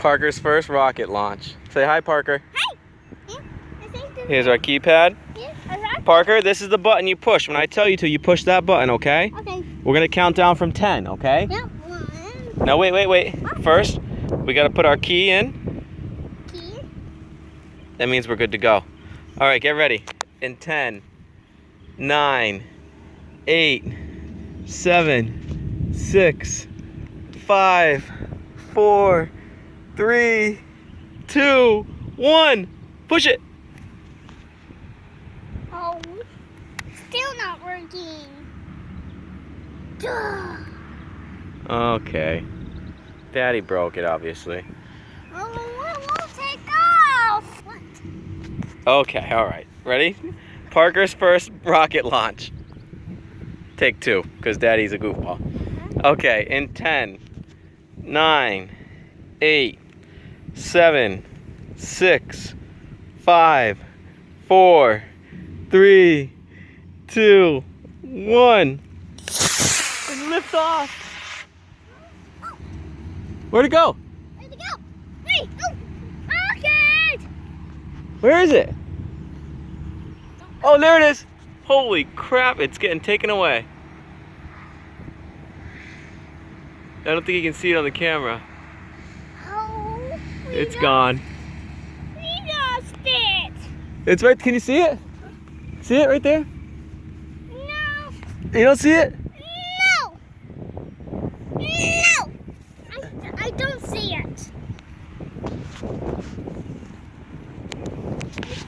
Parker's first rocket launch. Say hi, Parker. Hi. Yeah, I think this Here's our keypad. is a rocket. Parker, this is the button you push. When I tell you to, you push that button, okay? Okay. We're gonna count down from 10, okay? Yep. 1. Now wait. First, we gotta put our key in. Key. That means we're good to go. All right, get ready. In 10, 9, 8, 7, 6, 5, 4, 3, 2, 1. Push it. Oh, still not working. Duh. Okay. Daddy broke it, obviously. Oh, it won't take off. What? Okay, all right. Ready? Parker's first rocket launch. Take 2, because Daddy's a goofball. Okay, in 10, 9, 8, 7, 6, 5, 4, 3, 2, 1. And lift off. Where'd it go? Where'd it go? Wait. Oh, rocket. Where is it? Oh, there it is. Holy crap, it's getting taken away. I don't think you can see it on the camera. Oh, It's gone. We lost it. It's right, can you see it? See it right there? No. You don't see it?